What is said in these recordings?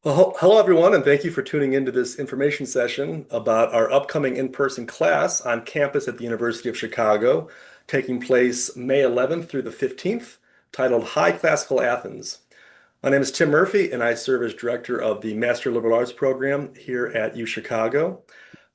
Well, hello everyone, and thank you for tuning into this information session about our upcoming in-person class on campus at the University of Chicago, taking place May 11th through the 15th, titled High Classical Athens. My name is Tim Murphy, and I serve as director of the Master Liberal Arts program here at U Chicago.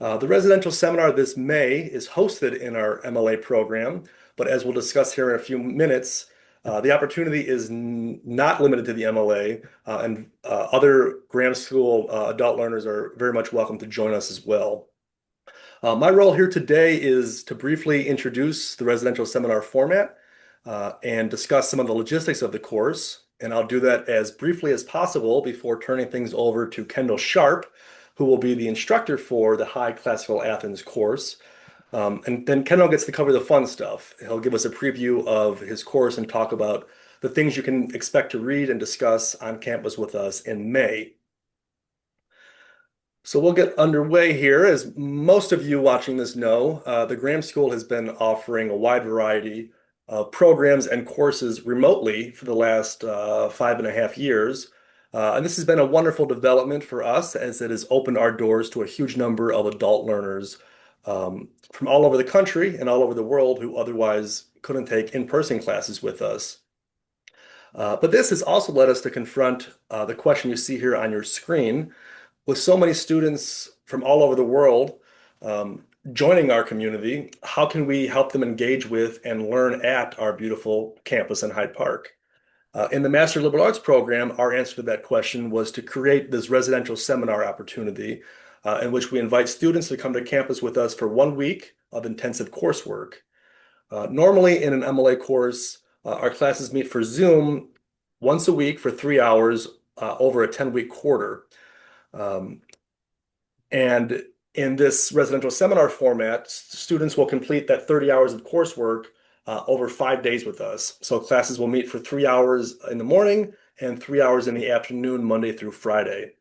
The residential seminar this May is hosted in our MLA program, but as we'll discuss here in a few minutes, the opportunity is not limited to the MLA, and other Graham School adult learners are very much welcome to join us as well. My role here today is to briefly introduce the residential seminar format and discuss some of the logistics of the course. And I'll do that as briefly as possible before turning things over to Kendall Sharp, who will be the instructor for the High Classical Athens course. And then Kendall gets to cover the fun stuff. He'll give us a preview of his course and talk about the things you can expect to read and discuss on campus with us in May. So we'll get underway here. As most of you watching this know, the Graham School has been offering a wide variety of programs and courses remotely for the last 5.5 years. And this has been a wonderful development for us as it has opened our doors to a huge number of adult learners from all over the country and all over the world who otherwise couldn't take in-person classes with us. But this has also led us to confront the question you see here on your screen. With so many students from all over the world joining our community, how can we help them engage with and learn at our beautiful campus in Hyde Park? In the Master Liberal Arts program, our answer to that question was to create this residential seminar opportunity in which we invite students to come to campus with us for 1 week of intensive coursework. Normally in an MLA course, our classes meet for Zoom once a week for 3 hours over a 10-week quarter. And in this residential seminar format, students will complete that 30 hours of coursework over 5 days with us. So classes will meet for 3 hours in the morning and 3 hours in the afternoon, Monday through Friday.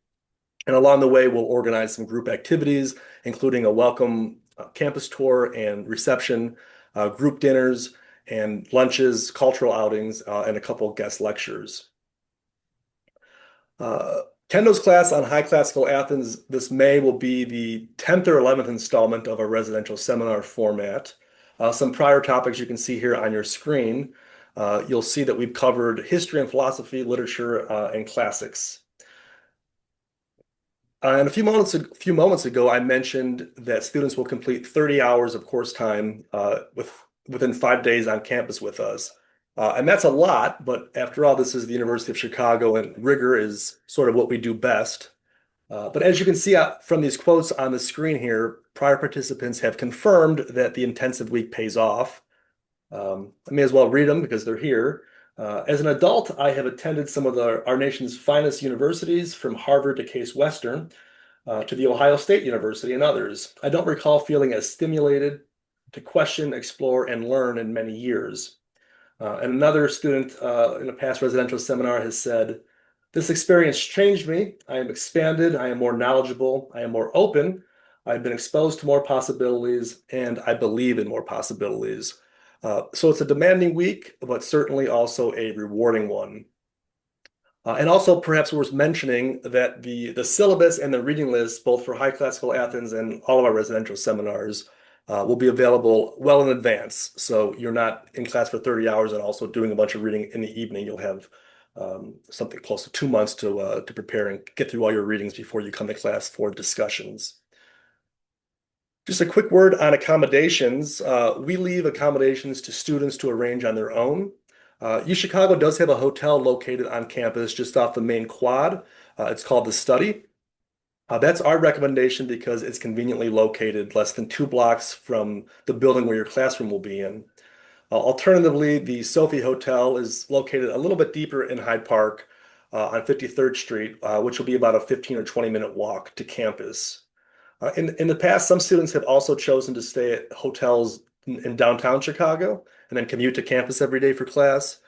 And along the way, we'll organize some group activities, including a welcome campus tour and reception, group dinners and lunches, cultural outings, and a couple guest lectures. Kendall's class on High Classical Athens this May will be the 10th or 11th installment of our residential seminar format. Some prior topics you can see here on your screen. You'll see that we've covered history and philosophy, literature, and classics. And a few moments ago, I mentioned that students will complete 30 hours of course time within 5 days on campus with us. And that's a lot, but after all, this is the University of Chicago, and rigor is sort of what we do best. But as you can see from these quotes on the screen here, prior participants have confirmed that the intensive week pays off. I may as well read them because they're here. As an adult, I have attended some of our nation's finest universities, from Harvard to Case Western, to the Ohio State University and others. I don't recall feeling as stimulated to question, explore, and learn in many years. And another student in a past residential seminar has said, "This experience changed me. I am expanded. I am more knowledgeable. I am more open. I've been exposed to more possibilities, and I believe in more possibilities." So it's a demanding week, but certainly also a rewarding one. And also perhaps worth mentioning that the syllabus and the reading list, both for High Classical Athens and all of our residential seminars, will be available well in advance. So you're not in class for 30 hours and also doing a bunch of reading in the evening. You'll have something close to 2 months to prepare and get through all your readings before you come to class for discussions. Just a quick word on accommodations. We leave accommodations to students to arrange on their own. U Chicago does have a hotel located on campus just off the main quad. It's called The Study. That's our recommendation because it's conveniently located less than 2 blocks from the building where your classroom will be in. Alternatively, the Sophie Hotel is located a little bit deeper in Hyde Park on 53rd Street, which will be about a 15 or 20-minute walk to campus. In the past, some students have also chosen to stay at hotels in downtown Chicago and then commute to campus every day for class.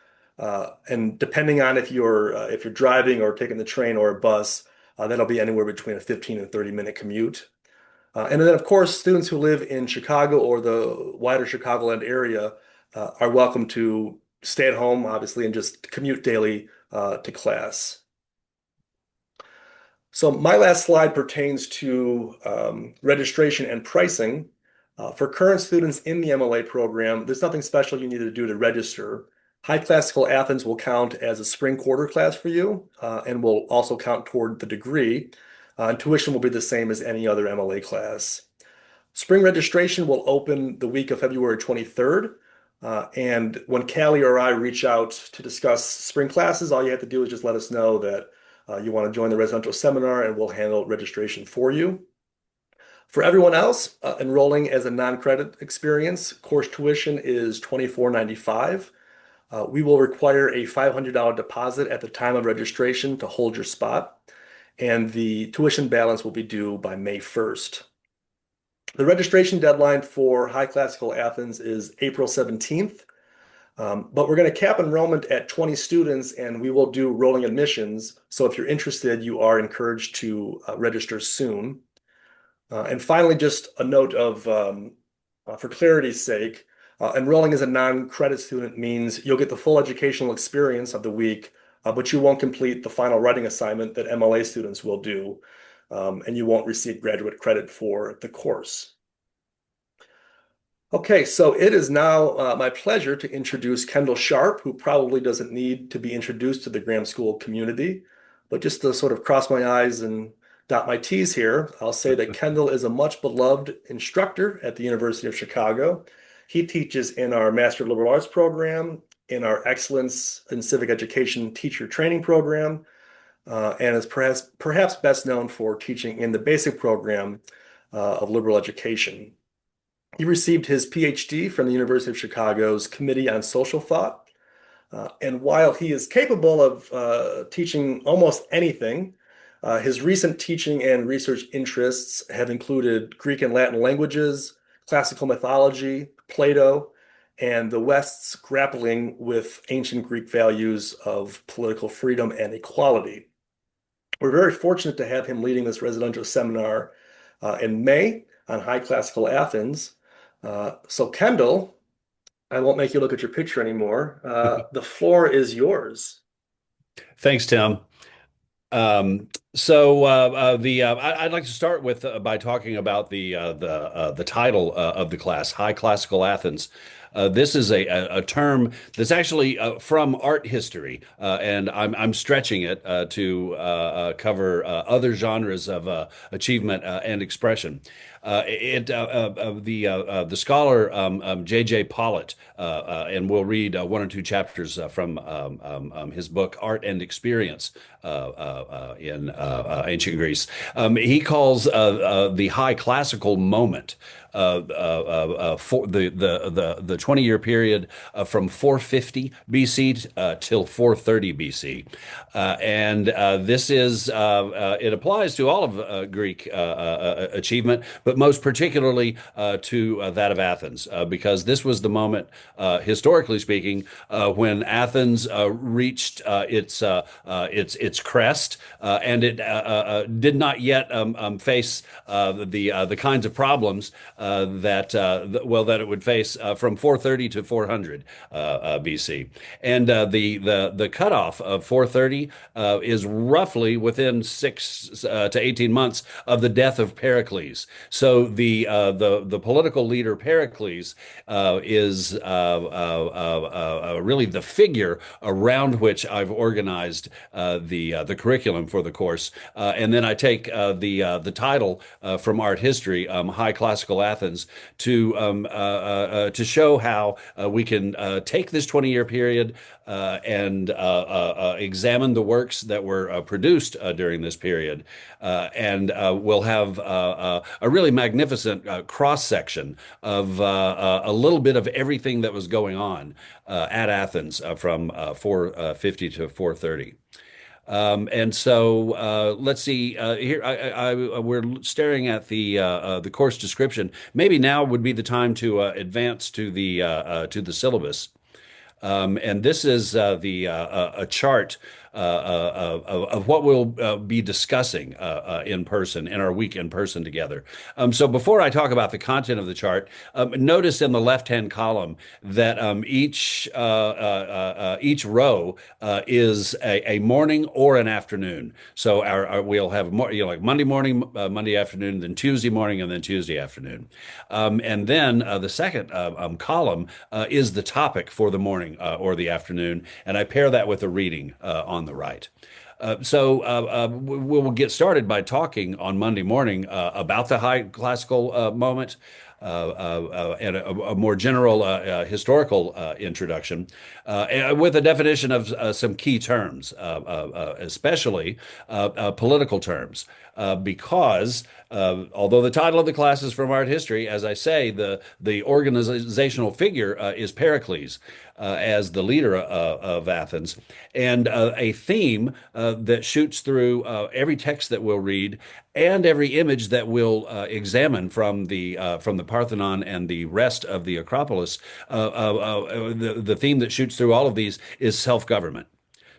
And depending on if you're driving or taking the train or a bus, that'll be anywhere between a 15 and 30-minute commute. And then, of course, students who live in Chicago or the wider Chicagoland area are welcome to stay at home, obviously, and just commute daily to class. So my last slide pertains to registration and pricing. For current students in the MLA program, there's nothing special you need to do to register. High Classical Athens will count as a spring quarter class for you and will also count toward the degree. And tuition will be the same as any other MLA class. Spring registration will open the week of February 23rd. And when Callie or I reach out to discuss spring classes, all you have to do is just let us know that you want to join the residential seminar and we'll handle registration for you. For everyone else enrolling as a non-credit experience, course tuition is $24.95. We will require a $500 deposit at the time of registration to hold your spot, and the tuition balance will be due by May 1st. The registration deadline for High Classical Athens is April 17th, but we're going to cap enrollment at 20 students and we will do rolling admissions. So if you're interested, you are encouraged to register soon. And finally, just a note of, for clarity's sake, enrolling as a non-credit student means you'll get the full educational experience of the week, but you won't complete the final writing assignment that MLA students will do, and you won't receive graduate credit for the course. Okay, so it is now my pleasure to introduce Kendall Sharp, who probably doesn't need to be introduced to the Graham School community, but just to sort of cross my I's and dot my T's here, I'll say that Kendall is a much beloved instructor at the University of Chicago. He teaches in our Master of Liberal Arts program, in our Excellence in Civic Education teacher training program, and is perhaps best known for teaching in the basic program of liberal education. He received his PhD from the University of Chicago's Committee on Social Thought. And while he is capable of teaching almost anything, his recent teaching and research interests have included Greek and Latin languages, classical mythology, Plato, and the West's grappling with ancient Greek values of political freedom and equality. We're very fortunate to have him leading this residential seminar in May on High Classical Athens. So Kendall, I won't make you look at your picture anymore. The floor is yours. Thanks, Tim. I'd like to start with by talking about the title of the class, High Classical Athens. This is a term that's actually from art history, and I'm stretching it to cover other genres of achievement and expression. The scholar J.J. Pollitt, and we'll read one or two chapters from his book Art and Experience in ancient Greece. He calls the high classical moment for the 20-year period from 450 BC till 430 BC, and this is it applies to all of Greek achievement, but most particularly to that of Athens, because this was the moment, historically speaking, when Athens reached its crest, and it did not yet face the kinds of problems that it would face from 430 to 400 BC, and the cutoff of 430 is roughly within 6 to 18 months of the death of Pericles. So the political leader Pericles is really the figure around which I've organized the curriculum for the course, and then I take the title from art history, High Classical Athens, to show how we can take this 20-year period and examine the works that were produced during this period, and we'll have a really magnificent cross section of a little bit of everything that was going on at Athens from 450 to 430. And so let's see here. We're staring at the course description. Maybe now would be the time to advance to the syllabus. And this is a chart of what we'll be discussing in person in our week in person together. So before I talk about the content of the chart, notice in the left-hand column that each row is a morning or an afternoon. So we'll have more, like Monday morning, Monday afternoon, then Tuesday morning, and then Tuesday afternoon. And then the second column is the topic for the morning or the afternoon, and I pair that with a reading on the right. We'll get started by talking on Monday morning about the high classical moment. And a more general historical introduction, with a definition of some key terms, especially political terms, because although the title of the class is from art history, as I say, the organizational figure is Pericles. As the leader of Athens, and a theme that shoots through every text that we'll read and every image that we'll examine from the Parthenon and the rest of the Acropolis. The theme that shoots through all of these is self-government.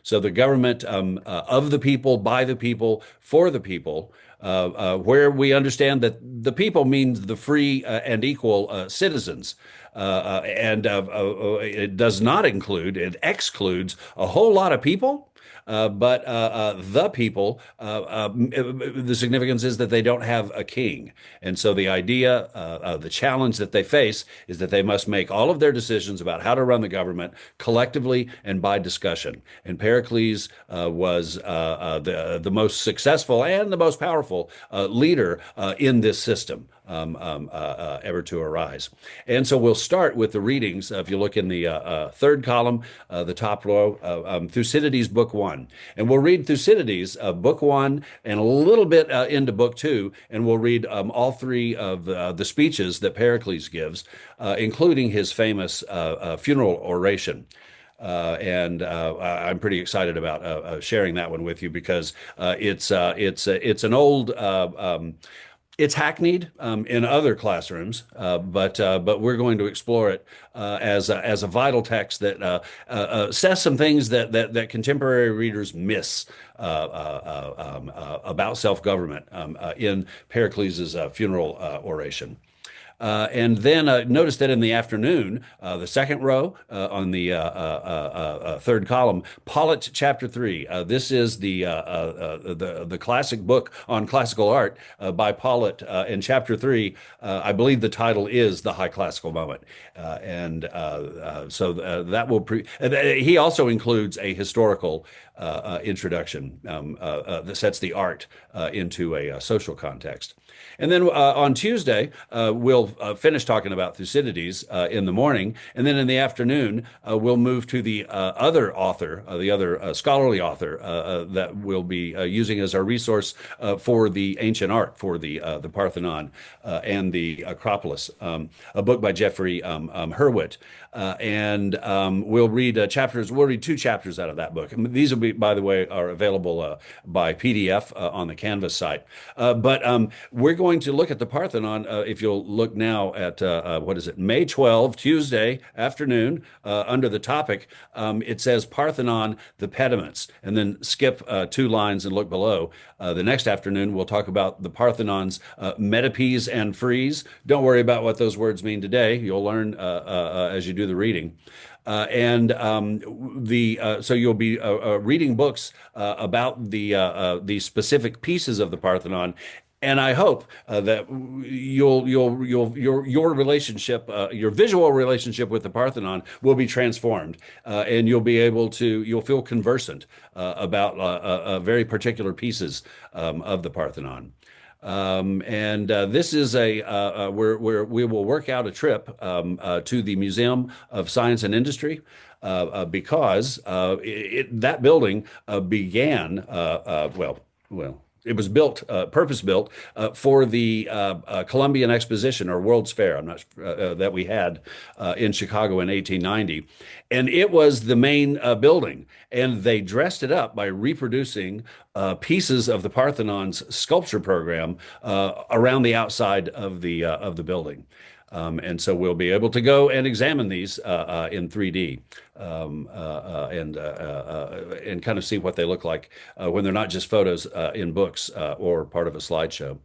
So the government of the people, by the people, for the people, where we understand that the people means the free and equal citizens. It does not include, it excludes a whole lot of people. But the people, the significance is that they don't have a king. And so the idea, the challenge that they face is that they must make all of their decisions about how to run the government collectively and by discussion. And Pericles was the most successful and the most powerful leader in this system. Ever to arise. And so we'll start with the readings. If you look in the third column, the top row, Thucydides, Book 1. And we'll read Thucydides, Book 1, and a little bit into Book 2, and we'll read all three of the speeches that Pericles gives, including his famous funeral oration. I'm pretty excited about sharing that one with you because it's an old it's hackneyed in other classrooms, but we're going to explore it as a vital text that says some things that contemporary readers miss about self-government in Pericles' funeral oration. And then notice that in the afternoon, the second row on the third column, Pollitt, Chapter 3. This is the classic book on classical art by Pollitt. In Chapter 3, I believe the title is The High Classical Moment. That will he also includes a historical introduction that sets the art into a social context. And then on Tuesday, we'll finish talking about Thucydides in the morning. And then in the afternoon, we'll move to the other author, the other scholarly author that we'll be using as our resource for the ancient art, for the Parthenon and the Acropolis, a book by Jeffrey Hurwitz. We'll read we'll read 2 chapters out of that book. And these will be, by the way, are available by PDF on the Canvas site. But we're going to look at the Parthenon. If you'll look now at, May 12, Tuesday afternoon, under the topic, it says Parthenon, the pediments, and then skip 2 lines and look below. The next afternoon, we'll talk about the Parthenon's metopes and frieze. Don't worry about what those words mean today. You'll learn as you do the reading. So you'll be reading books about the specific pieces of the Parthenon. And I hope that your relationship, your visual relationship with the Parthenon will be transformed, and you'll feel conversant about very particular pieces of the Parthenon. This is where we will work out a trip to the Museum of Science and Industry. Because that building began, it was built, purpose-built for the Columbian Exposition or World's Fair. I'm not that we had in Chicago in 1890, and it was the main building. And they dressed it up by reproducing pieces of the Parthenon's sculpture program around the outside of the building. And so we'll be able to go and examine these in 3D and kind of see what they look like when they're not just photos in books or part of a slideshow.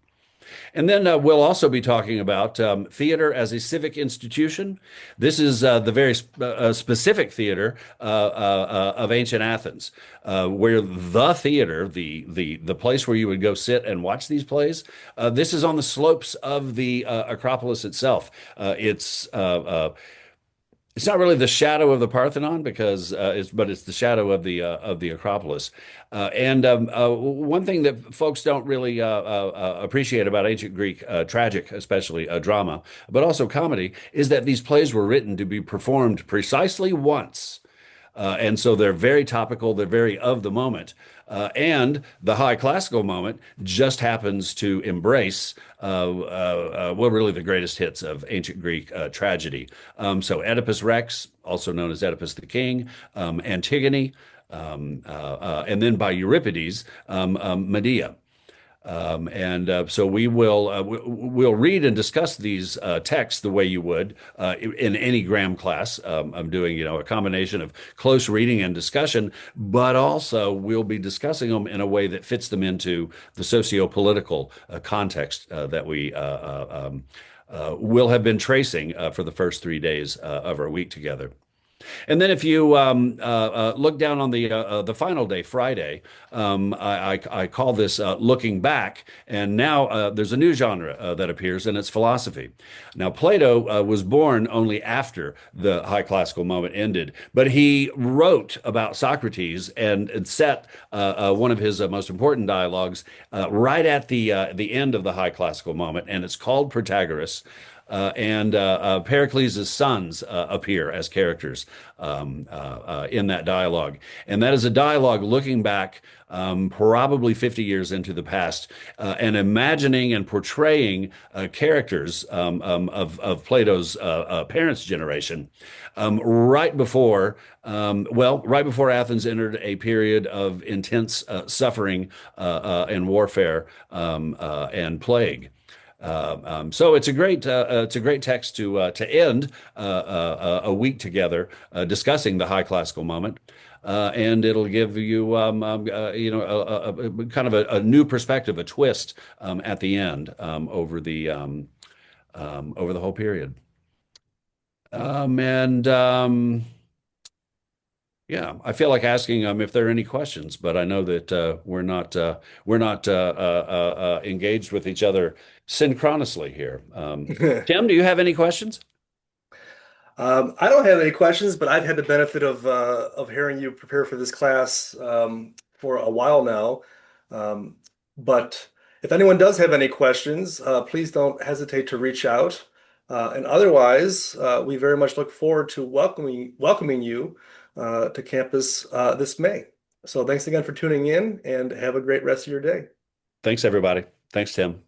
And then we'll also be talking about theater as a civic institution. This is the very specific theater of ancient Athens, where the theater, the place where you would go sit and watch these plays, this is on the slopes of the Acropolis itself. It's not really the shadow of the Parthenon because but it's the shadow of the Acropolis. And one thing that folks don't really appreciate about ancient Greek tragic, especially drama, but also comedy, is that these plays were written to be performed precisely once. And so they're very topical, they're very of the moment. And the high classical moment just happens to embrace well, really the greatest hits of ancient Greek tragedy. So Oedipus Rex, also known as Oedipus the King, Antigone, and then by Euripides, Medea. So we'll read and discuss these texts the way you would in any Graham class. I'm doing a combination of close reading and discussion, but also we'll be discussing them in a way that fits them into the socio-political context that we will have been tracing for the first 3 days of our week together. And then if you look down on the final day, Friday, I call this looking back. And now there's a new genre that appears, and it's philosophy. Now, Plato was born only after the high classical moment ended, but he wrote about Socrates and set one of his most important dialogues right at the end of the high classical moment, and it's called Protagoras. And Pericles' sons appear as characters in that dialogue. And that is a dialogue looking back probably 50 years into the past and imagining and portraying characters of Plato's parents' generation right before, right before Athens entered a period of intense suffering and warfare and plague. So it's a great text to end a week together discussing the high classical moment, and it'll give you kind of a new perspective, a twist at the end over the whole period. And Yeah, I feel like asking if there are any questions, but I know that we're not engaged with each other synchronously here. Tim, do you have any questions? I don't have any questions, but I've had the benefit of hearing you prepare for this class for a while now. But if anyone does have any questions, please don't hesitate to reach out. And otherwise, we very much look forward to welcoming you to campus this May. So thanks again for tuning in, and have a great rest of your day. Thanks, everybody. Thanks, Tim.